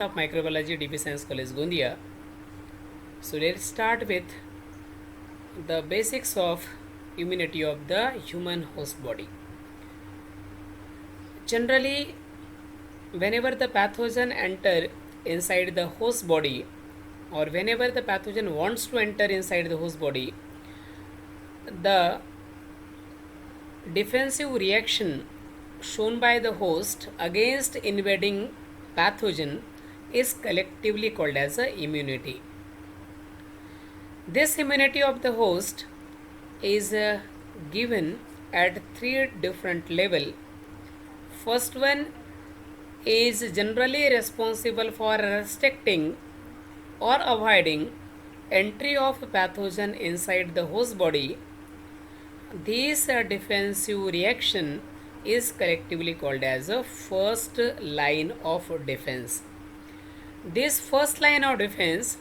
of Microbiology, DP Science College, Gondia. So let's start with the basics of immunity of the human host body. Generally, whenever the pathogen enter inside the host body, or whenever the pathogen wants to enter inside the host body, the defensive reaction shown by the host against invading pathogen is collectively called as a immunity. This immunity of the host is given at three different levels. First one is generally responsible for restricting or avoiding entry of pathogen inside the host body. This defensive reaction is collectively called as a first line of defense. This first line of defense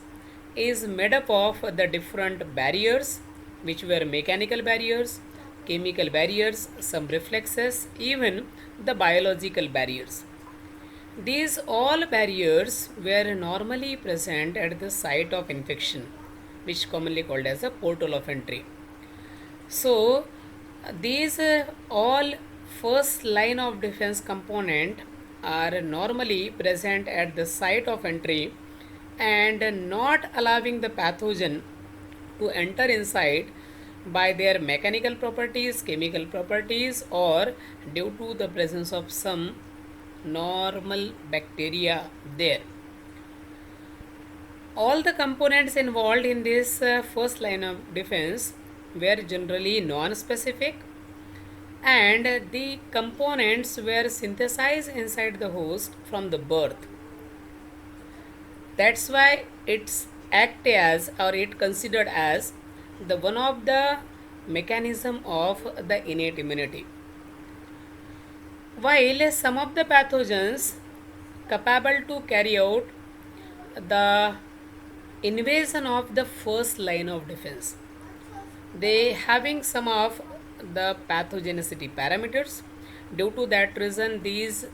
is made up of the different barriers, which were mechanical barriers, chemical barriers, some reflexes, even the biological barriers. These all barriers were normally present at the site of infection, which commonly called as a portal of entry. So these all first line of defense component are normally present at the site of entry and not allowing the pathogen to enter inside by their mechanical properties, chemical properties, or due to the presence of some normal bacteria there. All the components involved in this first line of defense were generally non-specific, and the components were synthesized inside the host from the birth. That's why it's act as, or it considered as, the one of the mechanism of the innate immunity. While some of the pathogens capable to carry out the invasion of the first line of defense, they having some of the pathogenicity parameters. Due to that reason, these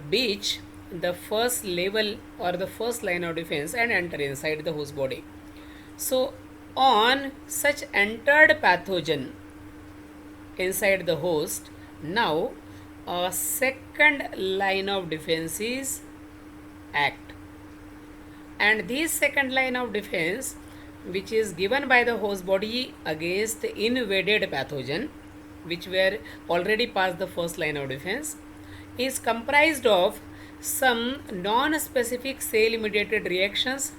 breach the first level or the first line of defense and enter inside the host body. So on such entered pathogen inside the host, now a second line of defense is act, and this second line of defense, which is given by the host body against invaded pathogen, which were already past the first line of defense, is comprised of some non-specific cell mediated reactions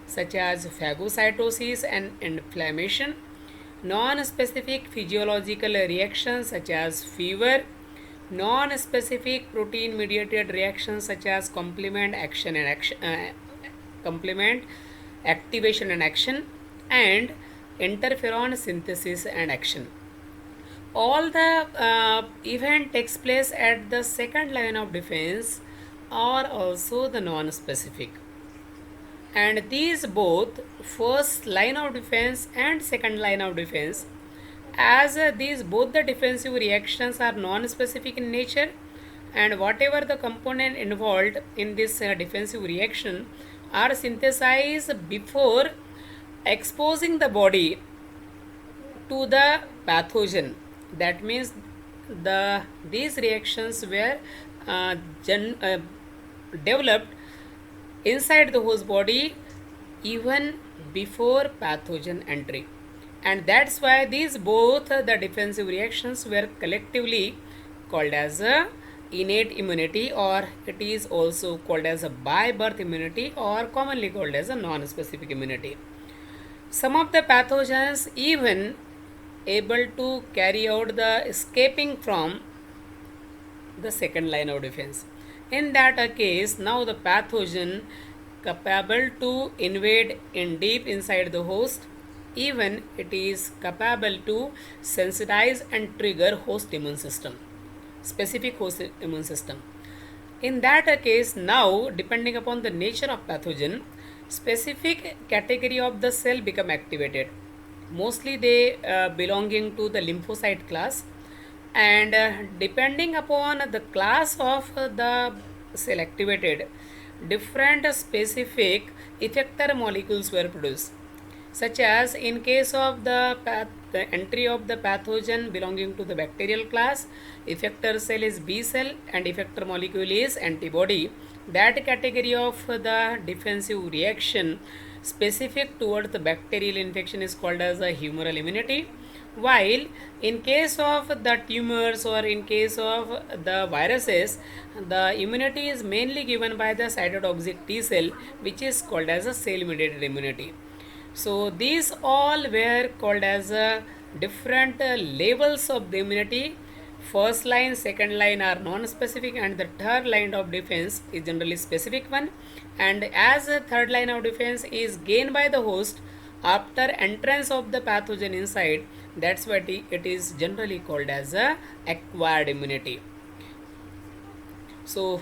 such as phagocytosis and inflammation, non-specific physiological reactions such as fever, non-specific protein mediated reactions such as complement action and complement activation and action, and interferon synthesis and action. All the event takes place at the second line of defense are also the non-specific, and these both first line of defense and second line of defense, as these both the defensive reactions are non-specific in nature, and whatever the component involved in this defensive reaction are synthesized before exposing the body to the pathogen. That means these reactions were developed inside the host body even before pathogen entry, and that's why these both the defensive reactions were collectively called as a innate immunity, or it is also called as a by birth immunity, or commonly called as a non-specific immunity. Some of the pathogens even able to carry out the escaping from the second line of defense. In that case, now the pathogen capable to invade in deep inside the host, even it is capable to sensitize and trigger host immune system, specific host immune system. In that case, now depending upon the nature of pathogen, specific category of the cell become activated. Mostly they belonging to the lymphocyte class, and depending upon the class of the cell activated, different specific effector molecules were produced, such as in case of the entry of the pathogen belonging to the bacterial class, effector cell is B cell and effector molecule is antibody. That category of the defensive reaction specific towards the bacterial infection is called as a humoral immunity, while in case of the tumors or in case of the viruses, the immunity is mainly given by the cytotoxic T cell, which is called as a cell mediated immunity. So these all were called as different levels of the immunity. First line, second line are non-specific, and the third line of defense is generally specific one. And as a third line of defense is gained by the host after entrance of the pathogen inside, that's what it is generally called as a acquired immunity. So